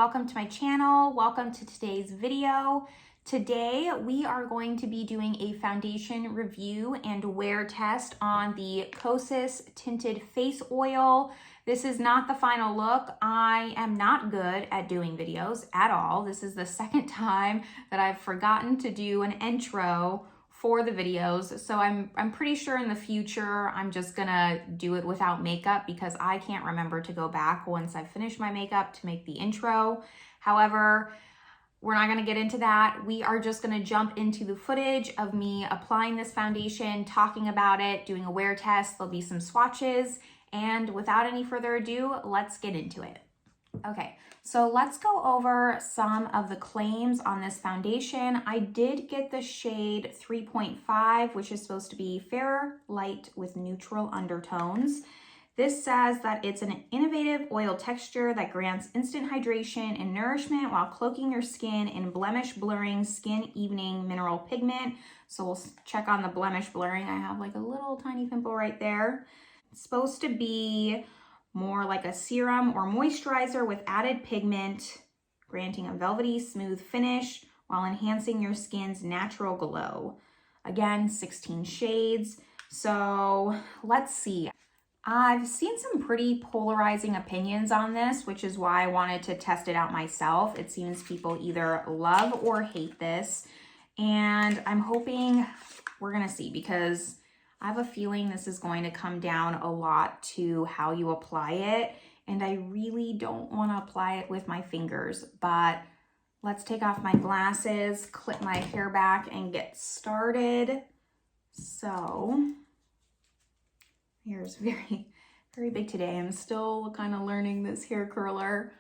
welcome to my channel. Welcome to today's video. Today we are going to be doing a foundation review and wear test on the Kosas Tinted Face Oil. This is not the final look. I am not good at doing videos at all. This is the second time that I've forgotten to do an intro for the videos. So I'm pretty sure in the future, I'm just gonna do it without makeup because I can't remember to go back once I've finished my makeup to make the intro. However, we're not gonna get into that. We are just gonna jump into the footage of me applying this foundation, talking about it, doing a wear test. There'll be some swatches, and without any further ado, let's get into it. Okay, so let's go over some of the claims on this foundation. I did get the shade 3.5, which is supposed to be fairer, light with neutral undertones. This says that it's an innovative oil texture that grants instant hydration and nourishment while cloaking your skin in blemish blurring, skin evening mineral pigment. So we'll check on the blemish blurring. I have like a little tiny pimple right there. It's supposed to be more like a serum or moisturizer with added pigment, granting a velvety smooth finish while enhancing your skin's natural glow. Again, 16 shades. So let's see. I've seen some pretty polarizing opinions on this, which is why I wanted to test it out myself. It seems people either love or hate this, and I'm hoping we're gonna see, because I have a feeling this is going to come down a lot to how you apply it, and I really don't want to apply it with my fingers. But let's take off my glasses, clip my hair back, and get started. So hair is very, very big today. I'm still kind of learning this hair curler.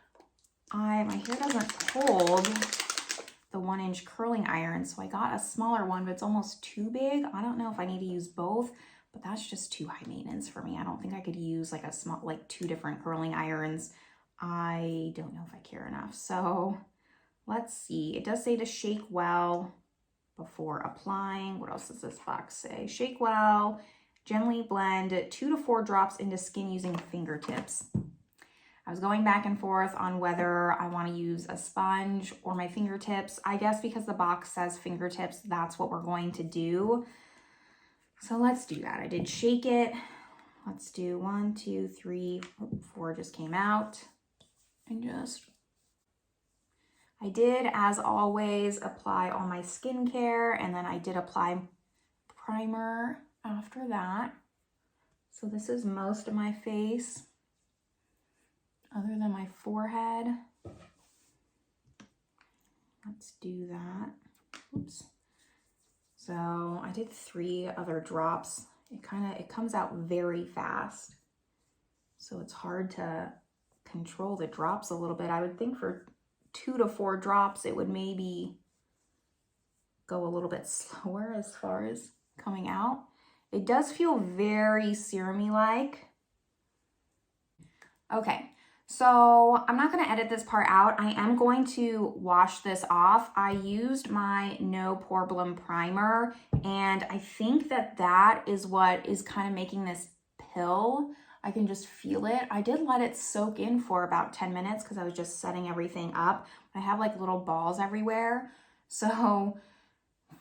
My hair doesn't hold the 1-inch curling iron, so I got a smaller one, but it's almost too big. I don't know if I need to use both, but that's just too high maintenance for me. I don't think I could use like a small, like 2 different curling irons. I don't know if I care enough. So let's see. It does say to shake well before applying. What else does this box say? Shake well, gently blend 2 to 4 drops into skin using fingertips. I was going back and forth on whether I want to use a sponge or my fingertips. I guess because the box says fingertips, that's what we're going to do. So let's do that. I did shake it. Let's do 1, 2, 3, 4 just came out. And I did, as always, apply all my skincare, and then I did apply primer after that. So this is most of my face, other than my forehead. Let's do that. Oops. So I did 3 other drops. It comes out very fast, so it's hard to control the drops a little bit. I would think for 2 to 4 drops, it would maybe go a little bit slower as far as coming out. It does feel very serum-y like. Okay. So I'm not going to edit this part out. I am going to wash this off. I used my No Problem primer, and I think that is what is kind of making this pill. I can just feel it. I did let it soak in for about 10 minutes because I was just setting everything up. I have like little balls everywhere. So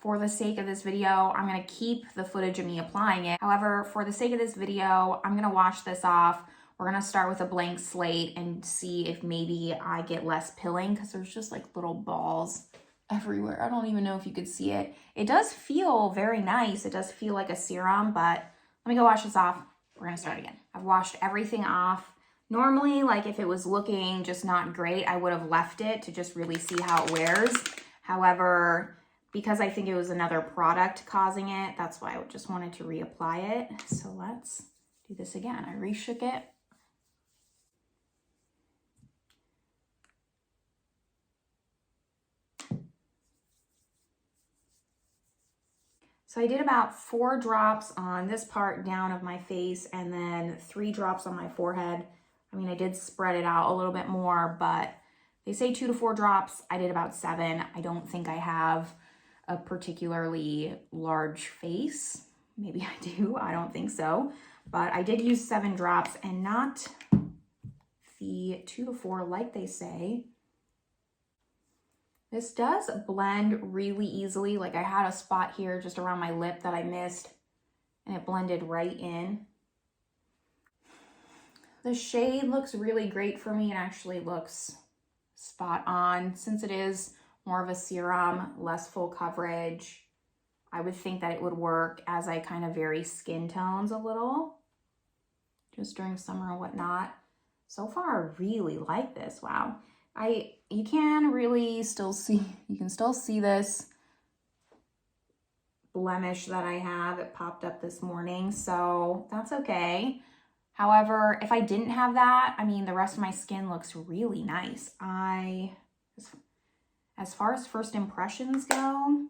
for the sake of this video, I'm going to keep the footage of me applying it. However, for the sake of this video, I'm going to wash this off. We're gonna start with a blank slate and see if maybe I get less pilling, because there's just like little balls everywhere. I don't even know if you could see it. It does feel very nice. It does feel like a serum, but let me go wash this off. We're gonna start again. I've washed everything off. Normally, like if it was looking just not great, I would have left it to just really see how it wears. However, because I think it was another product causing it, that's why I just wanted to reapply it. So let's do this again. I reshook it. So I did about 4 drops on this part down of my face and then 3 drops on my forehead. I mean, I did spread it out a little bit more, but they say 2 to 4 drops. I did about 7. I don't think I have a particularly large face. Maybe I do, I don't think so. But I did use 7 drops and not the 2 to 4 like they say. This does blend really easily. Like I had a spot here just around my lip that I missed and it blended right in. The shade looks really great for me. It actually looks spot on. Since it is more of a serum, less full coverage, I would think that it would work as I kind of vary skin tones a little, just during summer and whatnot. So far, I really like this. Wow. You can really still see, you can still see this blemish that I have. It popped up this morning, so that's okay. However, if I didn't have that, I mean, the rest of my skin looks really nice. As far as first impressions go,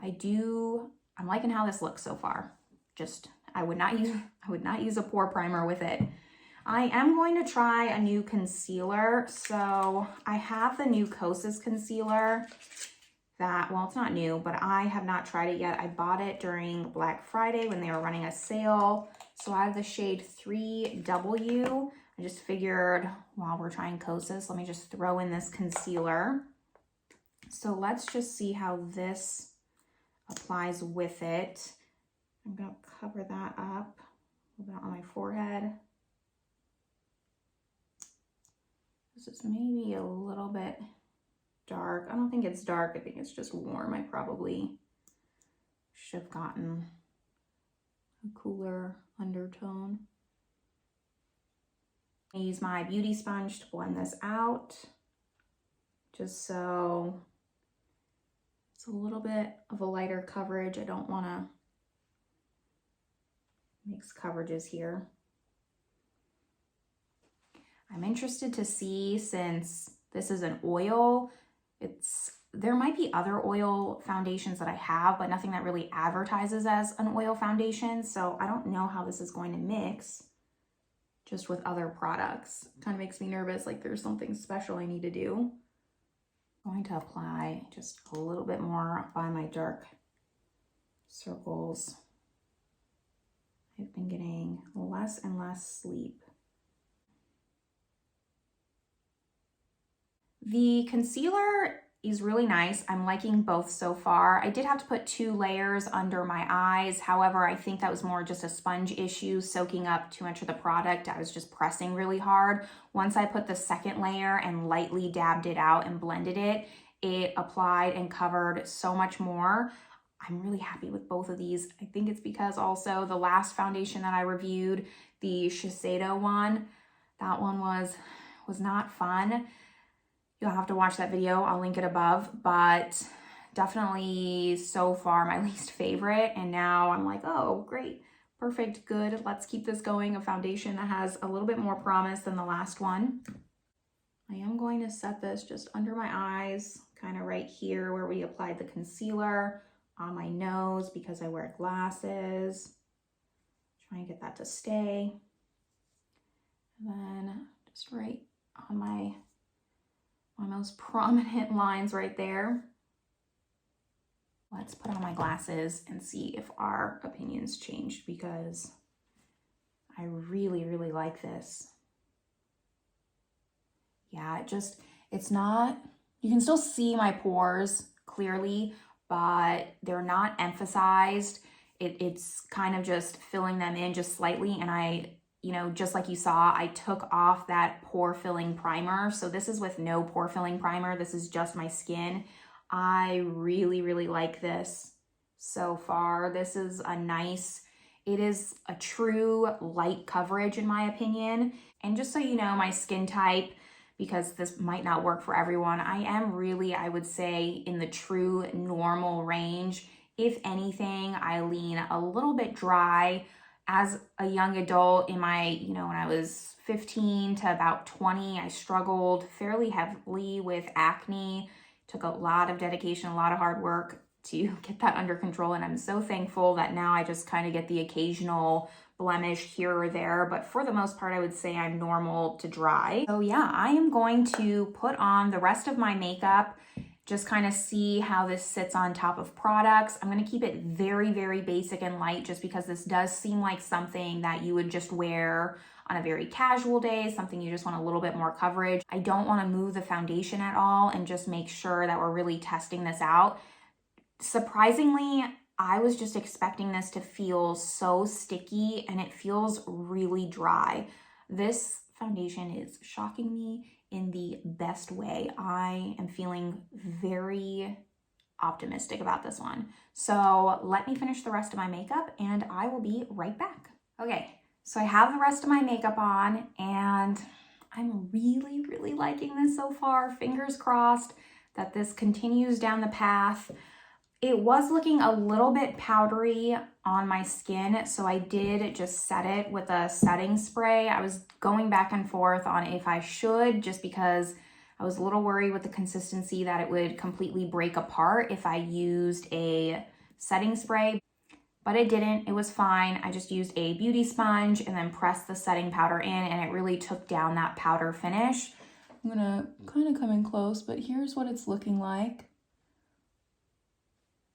I'm liking how this looks so far. Just, I would not use a pore primer with it. I am going to try a new concealer. So I have the new Kosas concealer that, well, it's not new, but I have not tried it yet. I bought it during Black Friday when they were running a sale. So I have the shade 3W. I just figured while we're trying Kosas, let me just throw in this concealer. So let's just see how this applies with it. I'm gonna cover that up a little bit on my forehead. This is maybe a little bit dark. I don't think it's dark, I think it's just warm. I probably should have gotten a cooler undertone. I use my beauty sponge to blend this out, just so it's a little bit of a lighter coverage. I don't want to mix coverages here. I'm interested to see, since this is an oil, there might be other oil foundations that I have, but nothing that really advertises as an oil foundation. So I don't know how this is going to mix just with other products. Kind of makes me nervous, like there's something special I need to do. I'm going to apply just a little bit more by my dark circles. I've been getting less and less sleep. The concealer is really nice. I'm liking both so far. I did have to put 2 layers under my eyes. However, I think that was more just a sponge issue, soaking up too much of the product. I was just pressing really hard. Once I put the second layer and lightly dabbed it out and blended it, it applied and covered so much more. I'm really happy with both of these. I think it's because also the last foundation that I reviewed, the Shiseido one, that one was not fun. You'll have to watch that video. I'll link it above, but definitely so far my least favorite. And now I'm like, oh, great, perfect, good. Let's keep this going. A foundation that has a little bit more promise than the last one. I am going to set this just under my eyes, kind of right here where we applied the concealer, on my nose because I wear glasses. Try and get that to stay. And then just right on my most prominent lines right there. Let's put on my glasses and see if our opinions changed, because I really, really like this. Yeah, it's not, you can still see my pores clearly, but they're not emphasized. It's kind of just filling them in just slightly. And just like you saw, I took off that pore filling primer. So this is with no pore filling primer. This is just my skin. I really, really like this so far. This is it is a true light coverage in my opinion. And just so you know, my skin type, because this might not work for everyone, I am really, I would say, in the true normal range. If anything, I lean a little bit dry. As a young adult in my, when I was 15 to about 20, I struggled fairly heavily with acne. Took a lot of dedication, a lot of hard work to get that under control. And I'm so thankful that now I just kind of get the occasional blemish here or there. But for the most part, I would say I'm normal to dry. So yeah, I am going to put on the rest of my makeup, just kind of see how this sits on top of products. I'm going to keep it very, very basic and light, just because this does seem like something that you would just wear on a very casual day, something you just want a little bit more coverage. I don't want to move the foundation at all and just make sure that we're really testing this out. Surprisingly, I was just expecting this to feel so sticky, and it feels really dry. This foundation is shocking me in the best way. I am feeling very optimistic about this one. So let me finish the rest of my makeup and I will be right back. Okay, so I have the rest of my makeup on and I'm really, really liking this so far. Fingers crossed that this continues down the path. It was looking a little bit powdery on my skin, so I did just set it with a setting spray. I was going back and forth on if I should, just because I was a little worried with the consistency that it would completely break apart if I used a setting spray, but it didn't. It was fine. I just used a beauty sponge and then pressed the setting powder in, and it really took down that powder finish. I'm gonna kind of come in close, but here's what it's looking like.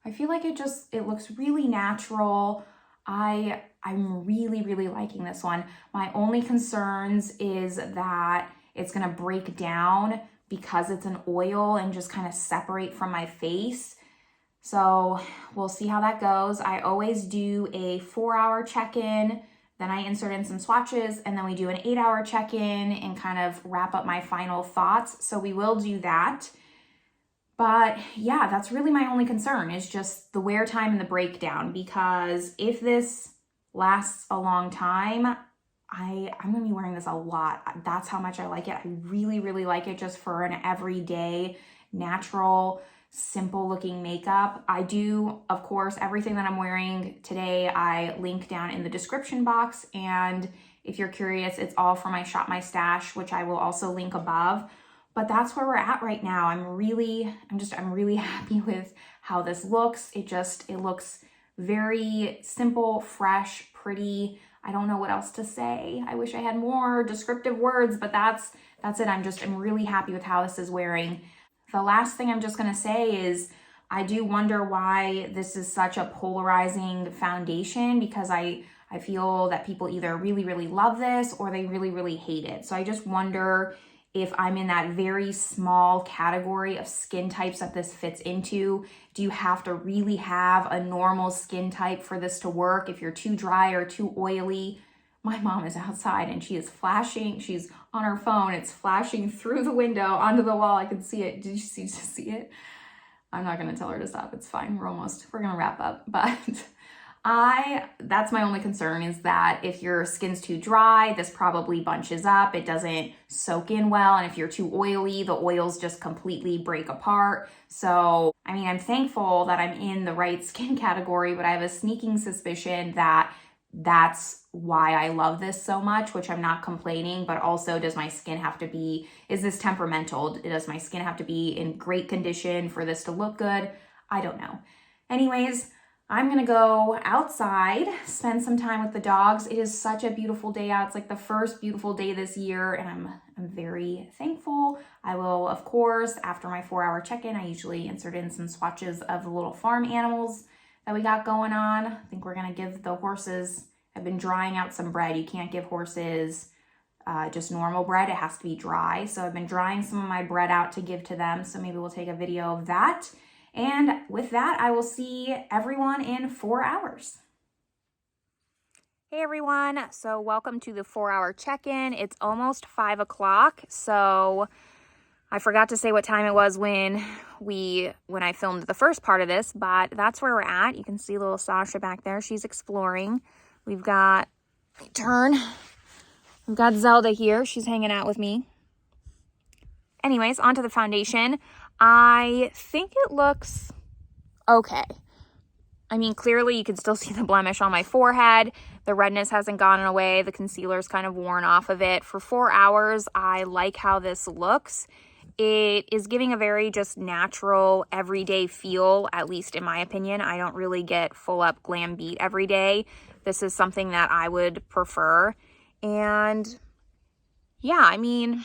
I feel like it looks really natural. I'm really, really liking this one. My only concerns is that it's gonna break down because it's an oil and just kind of separate from my face. So we'll see how that goes. I always do a 4-hour check-in, then I insert in some swatches, and then we do an 8-hour check-in and kind of wrap up my final thoughts. So we will do that. But yeah, that's really my only concern, is just the wear time and the breakdown, because if this lasts a long time, I'm gonna be wearing this a lot. That's how much I like it. I really, really like it just for an everyday, natural, simple looking makeup. I do, of course, everything that I'm wearing today, I link down in the description box. And if you're curious, it's all for my Shop My Stash, which I will also link above. But that's where we're at right now. I'm really happy with how this looks. It looks very simple, fresh, pretty. I don't know what else to say. I wish I had more descriptive words, but that's it. I'm really happy with how this is wearing. The last thing I'm just gonna say is I do wonder why this is such a polarizing foundation, because I feel that people either really, really love this or they really, really hate it. So I just wonder if I'm in that very small category of skin types that this fits into. Do you have to really have a normal skin type for this to work? If you're too dry or too oily. My mom is outside and she is flashing. She's on her phone. It's flashing through the window onto the wall. I can see it. Did you see it? I'm not gonna tell her to stop. It's fine. We're gonna wrap up. But that's my only concern, is that if your skin's too dry, this probably bunches up. It doesn't soak in well. And if you're too oily, the oils just completely break apart. So, I mean, I'm thankful that I'm in the right skin category, but I have a sneaking suspicion that that's why I love this so much, which I'm not complaining, but also is this temperamental? Does my skin have to be in great condition for this to look good? I don't know. Anyways, I'm gonna go outside, spend some time with the dogs. It is such a beautiful day out. It's like the first beautiful day this year, and I'm very thankful. I will, of course, after my 4-hour check-in, I usually insert in some swatches of the little farm animals that we got going on. I think we're gonna give the horses, I've been drying out some bread. You can't give horses just normal bread. It has to be dry. So I've been drying some of my bread out to give to them. So maybe we'll take a video of that. And with that, I will see everyone in 4 hours. Hey everyone, so welcome to the 4-hour check-in. It's almost 5 o'clock, so I forgot to say what time it was when I filmed the first part of this, but that's where we're at. You can see little Sasha back there. She's exploring. We've got Zelda here. She's hanging out with me. Anyways, onto the foundation. I think it looks okay. I mean, clearly you can still see the blemish on my forehead. The redness hasn't gone away. The concealer's kind of worn off of it. For 4 hours, I like how this looks. It is giving a very just natural, everyday feel, at least in my opinion. I don't really get full up glam beat every day. This is something that I would prefer. And yeah, I mean,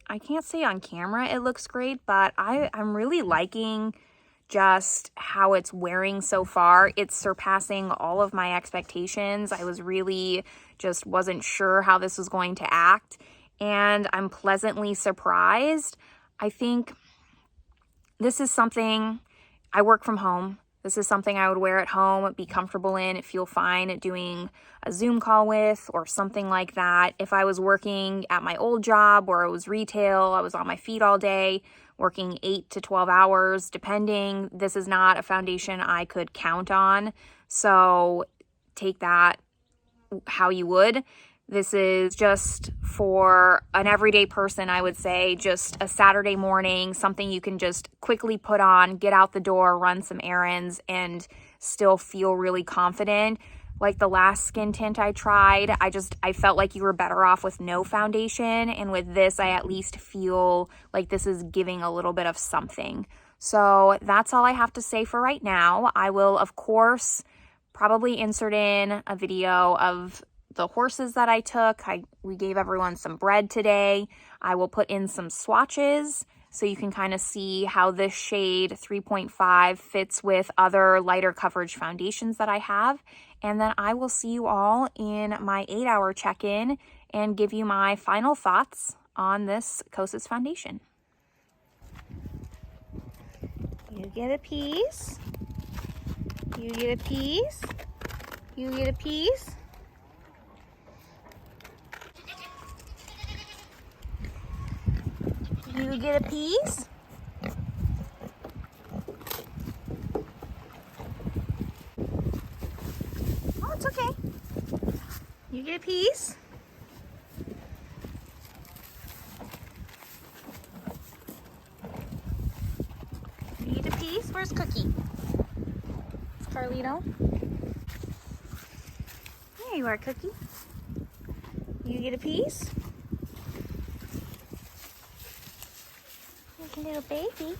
I can't say on camera it looks great, but I'm really liking just how it's wearing so far. It's surpassing all of my expectations. I was really just wasn't sure how this was going to act, and I'm pleasantly surprised. I think this is something, I work from home. This is something I would wear at home, be comfortable in, feel fine doing a Zoom call with or something like that. If I was working at my old job where it was retail, I was on my feet all day, working 8 to 12 hours, depending. This is not a foundation I could count on. So take that how you would. This is just for an everyday person, I would say, just a Saturday morning, something you can just quickly put on, get out the door, run some errands, and still feel really confident. Like the last skin tint I tried, I felt like you were better off with no foundation. And with this, I at least feel like this is giving a little bit of something. So that's all I have to say for right now. I will, of course, probably insert in a video of the horses that I took. We gave everyone some bread today. I will put in some swatches so you can kind of see how this shade 3.5 fits with other lighter coverage foundations that I have. And then I will see you all in my 8-hour check-in and give you my final thoughts on this Kosas foundation. You get a piece. You get a piece. You get a piece. You get a piece. Oh, it's okay. You get a piece. You get a piece. Where's Cookie? It's Carlito. There you are, Cookie. You get a piece. There's a little baby.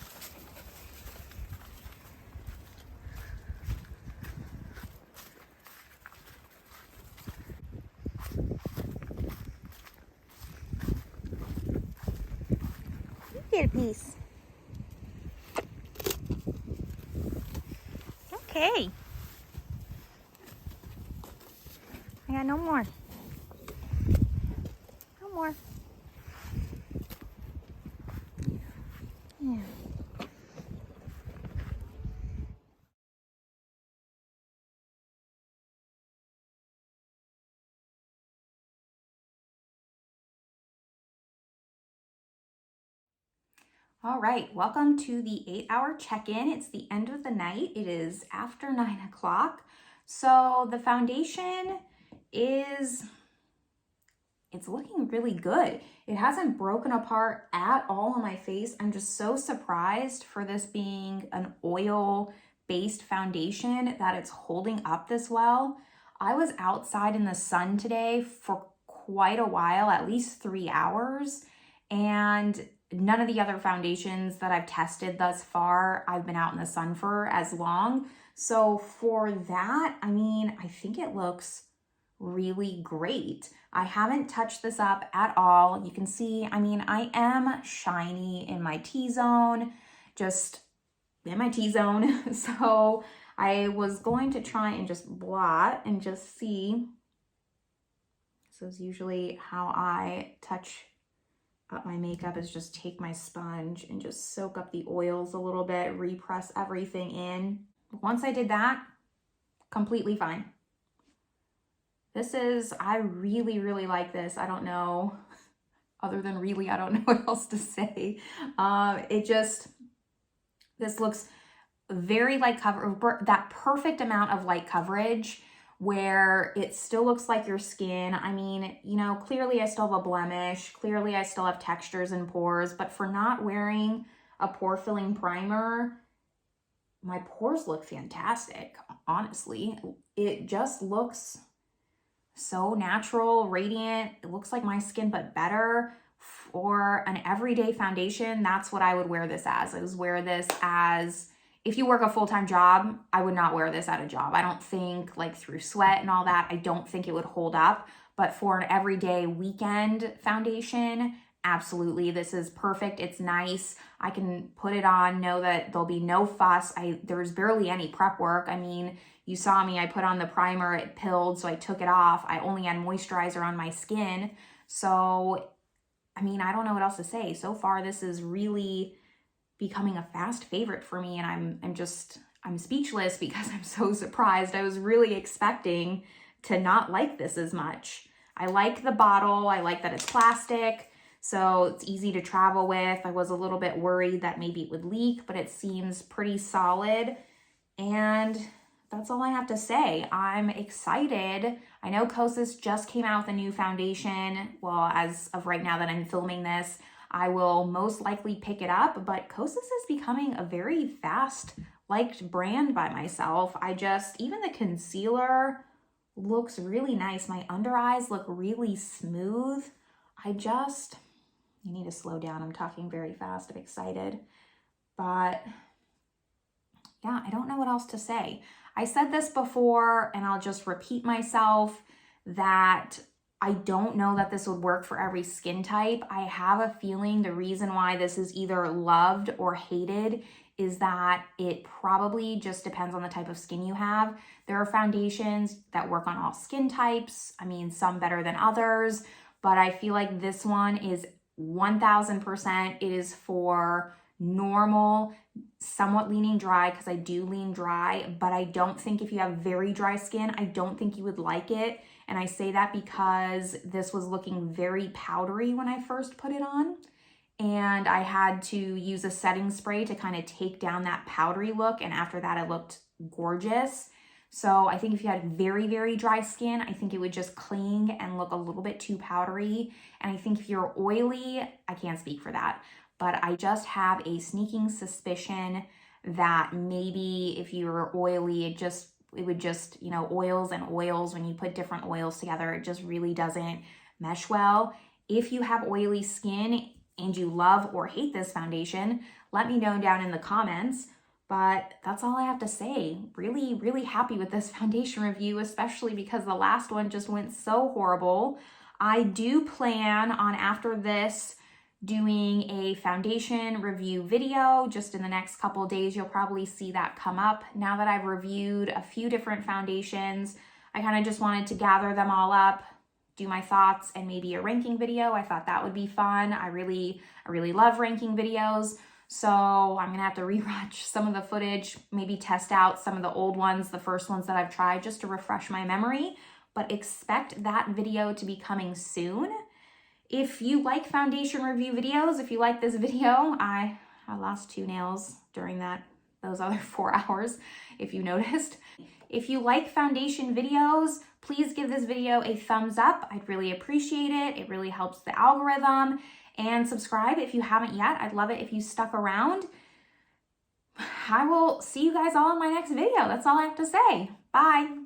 You get a piece. Okay. I got no more. No more. Yeah. All right, welcome to the 8-hour check-in. It's the end of the night. It is after 9 o'clock. So the foundation it's looking really good. It hasn't broken apart at all on my face. I'm just so surprised for this being an oil-based foundation that it's holding up this well. I was outside in the sun today for quite a while, at least 3 hours, and none of the other foundations that I've tested thus far, I've been out in the sun for as long. So for that, I mean, I think it looks really great. I haven't touched this up at all. You can see, I mean, I am shiny in my T-zone, just in my T-zone. So I was going to try and just blot and just see. This is usually how I touch up my makeup, is just take my sponge and just soak up the oils a little bit, repress everything in. Once I did that, completely fine. This is, I really, really like this. I don't know, other than really, I don't know what else to say. This looks very light cover, that perfect amount of light coverage where it still looks like your skin. I mean, you know, clearly I still have a blemish. Clearly I still have textures and pores, but for not wearing a pore filling primer, my pores look fantastic, honestly. It just looks so natural, radiant. It looks like my skin, but better. For an everyday foundation, that's what I would wear this as. I would wear this as, if you work a full-time job, I would not wear this at a job. I don't think, like through sweat and all that, I don't think it would hold up. But for an everyday weekend foundation, absolutely, this is perfect. It's nice. I can put it on, know that there'll be no fuss. There's barely any prep work. I mean, you saw me, I put on the primer, it pilled, so I took it off. I only had moisturizer on my skin. So, I mean, I don't know what else to say. So far, this is really becoming a fast favorite for me, and I'm speechless because I'm so surprised. I was really expecting to not like this as much. I like the bottle. I like that it's plastic, so it's easy to travel with. I was a little bit worried that maybe it would leak, but it seems pretty solid. And that's all I have to say. I'm excited. I know Kosas just came out with a new foundation. Well, as of right now that I'm filming this, I will most likely pick it up, but Kosas is becoming a very fast liked brand by myself. Even the concealer looks really nice. My under eyes look really smooth. You need to slow down. I'm talking very fast. I'm excited. But yeah, I don't know what else to say. I said this before, and I'll just repeat myself, that I don't know that this would work for every skin type. I have a feeling the reason why this is either loved or hated is that it probably just depends on the type of skin you have. There are foundations that work on all skin types. I mean, some better than others, but I feel like this one is 1000%. It is for normal, somewhat leaning dry, because I do lean dry, but I don't think if you have very dry skin, I don't think you would like it. And I say that because this was looking very powdery when I first put it on. And I had to use a setting spray to kind of take down that powdery look. And after that, it looked gorgeous. So I think if you had very, very dry skin, I think it would just cling and look a little bit too powdery. And I think if you're oily, I can't speak for that, but I just have a sneaking suspicion that maybe if you're oily, it would just, oils and oils, when you put different oils together, it just really doesn't mesh well. If you have oily skin and you love or hate this foundation, let me know down in the comments. But that's all I have to say. Really, really happy with this foundation review, especially because the last one just went so horrible. I do plan on, after this, doing a foundation review video just in the next couple of days. You'll probably see that come up. Now that I've reviewed a few different foundations, I kind of just wanted to gather them all up, do my thoughts, and maybe a ranking video. I thought that would be fun. I really love ranking videos. So I'm gonna have to rewatch some of the footage, maybe test out some of the old ones, the first ones that I've tried, just to refresh my memory. But expect that video to be coming soon. If you like foundation review videos, if you like this video, I lost 2 nails during those other 4 hours, if you noticed. If you like foundation videos, please give this video a thumbs up. I'd really appreciate it. It really helps the algorithm. And subscribe if you haven't yet. I'd love it if you stuck around. I will see you guys all in my next video. That's all I have to say. Bye.